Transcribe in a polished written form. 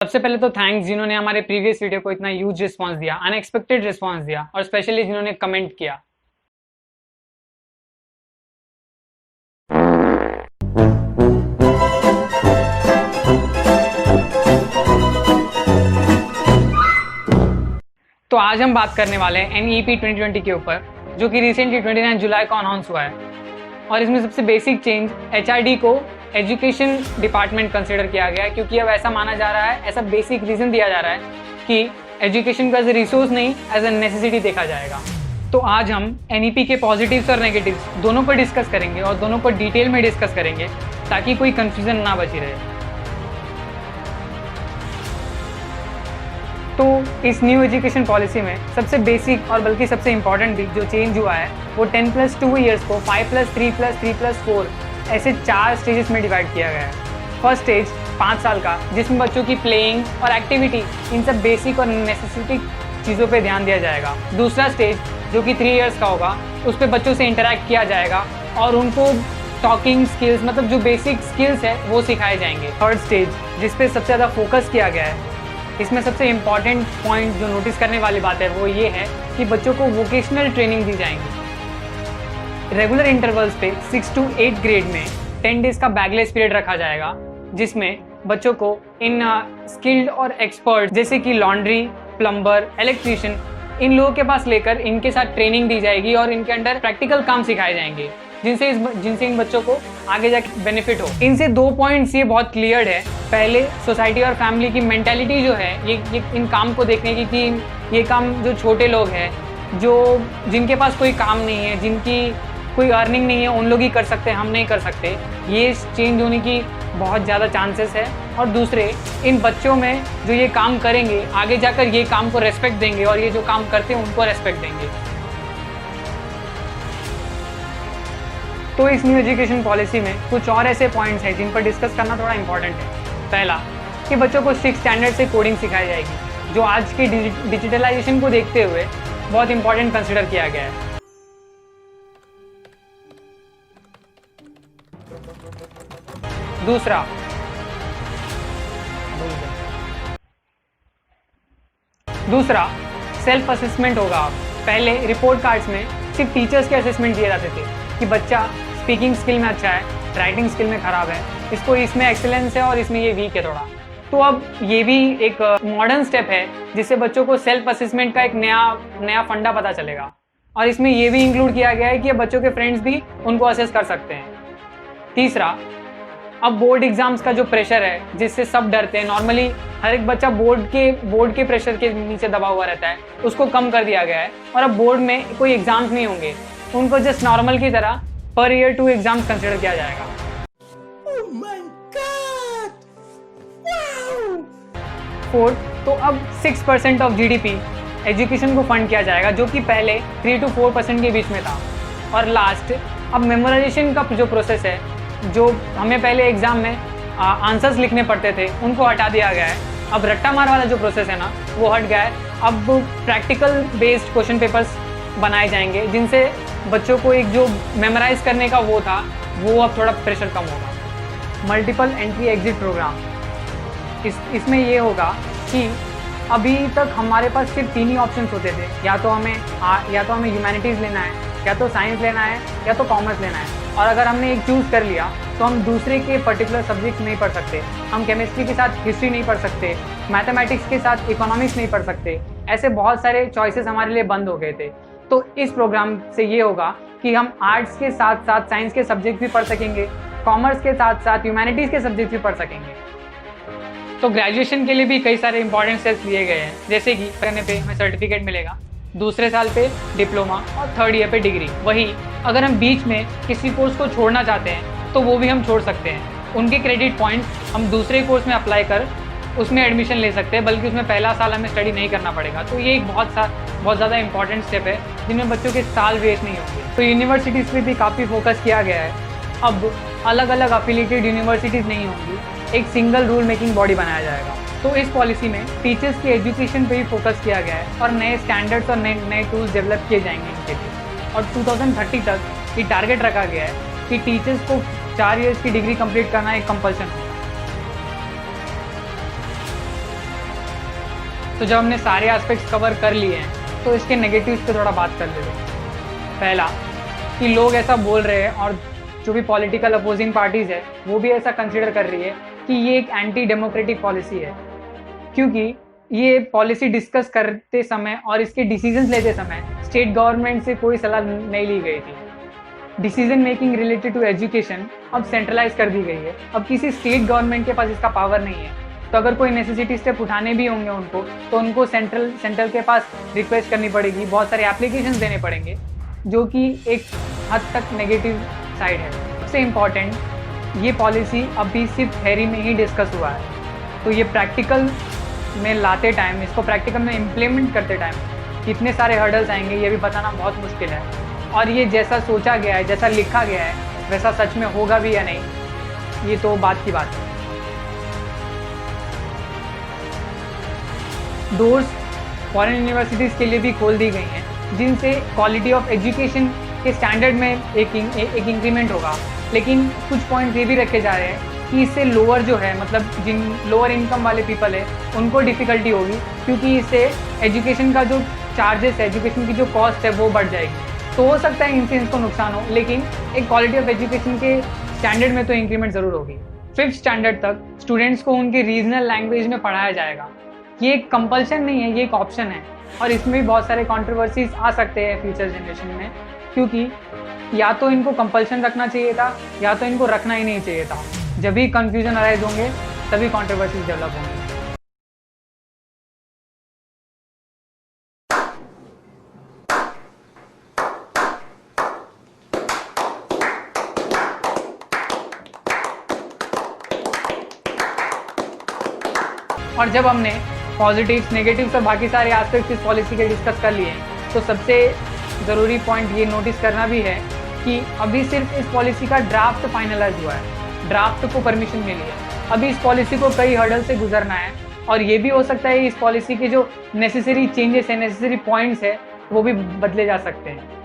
सबसे पहले तो थैंक्स जिन्होंने हमारे प्रीवियस वीडियो को इतना ह्यूज रिस्पांस दिया, अनएक्सपेक्टेड रिस्पांस दिया और स्पेशली जिन्होंने कमेंट किया। तो आज हम बात करने वाले हैं NEP 2020 के ऊपर, जो कि रिसेंटली 29 जुलाई को अनाउंस हुआ है। और इसमें सबसे बेसिक चेंज HRD को एजुकेशन डिपार्टमेंट कंसिडर किया गया है, क्योंकि अब ऐसा माना जा रहा है, ऐसा बेसिक रीजन दिया जा रहा है कि एजुकेशन को एज ए रिसोर्स नहीं एज ए नेसेसिटी देखा जाएगा। तो आज हम NEP के पॉजिटिव्स और नेगेटिव्स दोनों पर डिस्कस करेंगे और दोनों पर डिटेल में डिस्कस करेंगे ताकि कोई कंफ्यूजन ना बची रहे। तो इस न्यू एजुकेशन पॉलिसी में सबसे बेसिक और बल्कि सबसे इम्पॉर्टेंट भी जो चेंज हुआ है वो 10+2 ईयर्स को 5+3+3+4 ऐसे 4 स्टेजेस में डिवाइड किया गया है। फर्स्ट स्टेज 5 साल का, जिसमें बच्चों की प्लेइंग और एक्टिविटी इन सब बेसिक और नेसेसिटी चीज़ों पे ध्यान दिया जाएगा। दूसरा स्टेज जो कि 3 इयर्स का होगा, उस पर बच्चों से इंटरेक्ट किया जाएगा और उनको टॉकिंग स्किल्स मतलब जो बेसिक स्किल्स है वो सिखाए जाएंगे। थर्ड स्टेज जिस पे सबसे ज़्यादा फोकस किया गया है, इसमें सबसे इम्पॉर्टेंट पॉइंट जो नोटिस करने वाली बात है वो ये है कि बच्चों को वोकेशनल ट्रेनिंग दी जाएंगी। रेगुलर इंटरवल्स पे 6 to 8 ग्रेड में 10 डेज का बैगलेस पीरियड रखा जाएगा, जिसमें बच्चों को इन स्किल्ड और एक्सपर्ट जैसे कि लॉन्ड्री, प्लम्बर, इलेक्ट्रीशियन, इन लोगों के पास लेकर इनके साथ ट्रेनिंग दी जाएगी और इनके अंडर प्रैक्टिकल काम सिखाए जाएंगे, जिनसे इन बच्चों को आगे जाके बेनिफिट हो। इनसे 2 पॉइंट्स ये बहुत क्लियर है। पहले, सोसाइटी और फैमिली की मेंटालिटी जो है ये इन काम को देखने की कि ये काम जो छोटे लोग हैं, जो जिनके पास कोई काम नहीं है, जिनकी कोई अर्निंग नहीं है, उन लोग ही कर सकते हैं, हम नहीं कर सकते, ये चेंज होने की बहुत ज़्यादा चांसेस है। और दूसरे, इन बच्चों में जो ये काम करेंगे आगे जाकर ये काम को रेस्पेक्ट देंगे और ये जो काम करते हैं उनको रेस्पेक्ट देंगे। तो इस न्यू एजुकेशन पॉलिसी में कुछ और ऐसे पॉइंट्स हैं जिन पर डिस्कस करना थोड़ा इंपॉर्टेंट है। पहला, कि बच्चों को 6 स्टैंडर्ड से कोडिंग सिखाई जाएगी, जो आज की डिजिटलाइजेशन को देखते हुए बहुत इंपॉर्टेंट कंसिडर किया गया है। दूसरा सेल्फ असेसमेंट होगा। पहले रिपोर्ट कार्ड्स में सिर्फ टीचर्स के असेसमेंट दिए जाते थे कि बच्चा स्पीकिंग स्किल में अच्छा है, राइटिंग स्किल में खराब है, इसको इसमें एक्सेलेंस है और इसमें ये वीक है थोड़ा। तो अब ये भी एक मॉडर्न स्टेप है जिससे बच्चों को सेल्फ असेसमेंट का एक नया फंडा पता चलेगा। और इसमें ये भी इंक्लूड किया गया है कि अब बच्चों के फ्रेंड्स भी उनको असेस कर सकते हैं। तीसरा, अब बोर्ड एग्जाम्स का जो प्रेशर है जिससे सब डरते हैं, नॉर्मली हर एक बच्चा बोर्ड के प्रेशर के नीचे दबा हुआ रहता है, उसको कम कर दिया गया है। और अब बोर्ड में कोई एग्जाम्स नहीं होंगे, उनको जस्ट नॉर्मल की तरह पर ईयर 2 एग्जाम्स कंसिडर किया जाएगा। Oh my God! Wow! Fourth, तो अब 6% ऑफ GDP एजुकेशन को फंड किया जाएगा, जो कि पहले 3 to 4% के बीच में था। और लास्ट, अब मेमोराइजेशन का जो प्रोसेस है, जो हमें पहले एग्जाम में आंसर्स लिखने पड़ते थे, उनको हटा दिया गया है। अब रट्टा मार वाला जो प्रोसेस है ना, वो हट गया है। अब प्रैक्टिकल बेस्ड क्वेश्चन पेपर्स बनाए जाएंगे, जिनसे बच्चों को एक जो मेमोराइज करने का वो था, वो अब थोड़ा प्रेशर कम होगा। मल्टीपल एंट्री एग्जिट प्रोग्राम, इसमें ये होगा कि अभी तक हमारे पास सिर्फ 3 ही ऑप्शंस होते थे, या तो हमें ह्यूमैनिटीज़ लेना है, या तो साइंस लेना है, या तो कॉमर्स लेना है। और अगर हमने एक चूज़ कर लिया तो हम दूसरे के पर्टिकुलर सब्जेक्ट्स नहीं पढ़ सकते। हम केमिस्ट्री के साथ हिस्ट्री नहीं पढ़ सकते, मैथमेटिक्स के साथ इकोनॉमिक्स नहीं पढ़ सकते। ऐसे बहुत सारे चॉइसेस हमारे लिए बंद हो गए थे। तो इस प्रोग्राम से ये होगा कि हम आर्ट्स के साथ साथ साइंस के सब्जेक्ट भी पढ़ सकेंगे, कॉमर्स के साथ साथ ह्यूमैनिटीज़ के सब्जेक्ट भी पढ़ सकेंगे। तो ग्रेजुएशन के लिए भी कई सारे इंपॉर्टेंट स्टेप्स लिए गए हैं, जैसे कि करने पे हमें सर्टिफिकेट मिलेगा, दूसरे साल पे डिप्लोमा और 3rd ईयर पे डिग्री। वही अगर हम बीच में किसी कोर्स को छोड़ना चाहते हैं तो वो भी हम छोड़ सकते हैं। उनके क्रेडिट पॉइंट्स हम दूसरे कोर्स में अप्लाई कर उसमें एडमिशन ले सकते हैं, बल्कि उसमें पहला साल हमें स्टडी नहीं करना पड़ेगा। तो ये एक बहुत ज़्यादा इंपॉर्टेंट स्टेप है जिनमें बच्चों के साल वेस्ट नहीं होंगे। तो यूनिवर्सिटीज़ पे भी काफ़ी फोकस किया गया है। अब अलग अलग अफिलिएटेड यूनिवर्सिटीज़ नहीं होंगी, एक सिंगल रूल मेकिंग बॉडी बनाया जाएगा। तो इस पॉलिसी में टीचर्स की एजुकेशन पे भी फोकस किया गया है और नए स्टैंडर्ड्स और नए टूल्स डेवलप किए जाएंगे इनके लिए। और 2030 तक ये टारगेट रखा गया है कि टीचर्स को 4 इयर्स की डिग्री कंप्लीट करना एक कंपल्सन हो। तो जब हमने सारे एस्पेक्ट्स कवर कर लिए हैं तो इसके नेगेटिव्स पे थोड़ा बात कर लेते हैं। पहला कि लोग ऐसा बोल रहे हैं और जो भी पॉलिटिकल अपोजिंग पार्टीज़ है वो भी ऐसा कंसिडर कर रही है कि ये एक एंटी डेमोक्रेटिक पॉलिसी है, क्योंकि ये पॉलिसी डिस्कस करते समय और इसके डिसीजंस लेते समय स्टेट गवर्नमेंट से कोई सलाह नहीं ली गई थी। Decision making related to education अब सेंट्रलाइज कर दी गई है। अब किसी स्टेट गवर्नमेंट के पास इसका पावर नहीं है, तो अगर कोई नेसेसिटी स्टेप उठाने भी होंगे उनको, तो उनको सेंट्रल के पास रिक्वेस्ट करनी पड़ेगी, बहुत सारे एप्लीकेशंस देने पड़ेंगे, जो कि एक हद तक नेगेटिव साइड है। सबसे इम्पॉर्टेंट, ये पॉलिसी अभी सिर्फ थ्योरी में ही डिस्कस हुआ है, तो ये प्रैक्टिकल में लाते टाइम, इसको प्रैक्टिकल में इम्प्लीमेंट करते टाइम कितने सारे हर्डल्स आएंगे ये भी बताना बहुत मुश्किल है। और ये जैसा सोचा गया है, जैसा लिखा गया है, वैसा सच में होगा भी या नहीं, ये तो बात की बात है। डोर्स फॉरेन यूनिवर्सिटीज़ के लिए भी खोल दी गई हैं, जिनसे क्वालिटी ऑफ एजुकेशन के स्टैंडर्ड में एक इंक्रीमेंट होगा। लेकिन कुछ पॉइंट्स ये भी रखे जा रहे हैं कि इससे लोअर जो है, मतलब जिन लोअर इनकम वाले पीपल है उनको डिफ़िकल्टी होगी, क्योंकि इससे एजुकेशन का जो चार्जेस है, एजुकेशन की जो कॉस्ट है वो बढ़ जाएगी। तो हो सकता है इनसे इनको नुकसान हो, लेकिन एक क्वालिटी ऑफ एजुकेशन के स्टैंडर्ड में तो इंक्रीमेंट ज़रूर होगी। 5th स्टैंडर्ड तक स्टूडेंट्स को उनकी रीजनल लैंग्वेज में पढ़ाया जाएगा। ये एक कंपल्शन नहीं है, ये एक ऑप्शन है, और इसमें भी बहुत सारे कंट्रोवर्सीज आ सकते हैं फ्यूचर जनरेशन में, क्योंकि या तो इनको कंपल्शन रखना चाहिए था या तो इनको रखना ही नहीं चाहिए था। जब भी कन्फ्यूजन अराइज होंगे तभी कंट्रोवर्सीज डेवलप होंगे। और जब हमने पॉजिटिव्स, नेगेटिव्स और बाकी सारे एस्पेक्ट्स इस पॉलिसी के डिस्कस कर लिए, तो सबसे ज़रूरी पॉइंट ये नोटिस करना भी है कि अभी सिर्फ इस पॉलिसी का ड्राफ्ट फाइनलाइज हुआ है, ड्राफ्ट को परमिशन मिली है। अभी इस पॉलिसी को कई हर्डल से गुजरना है, और ये भी हो सकता है इस पॉलिसी के जो नेसेसरी चेंजेस है, नेसेसरी पॉइंट्स है, वो भी बदले जा सकते हैं।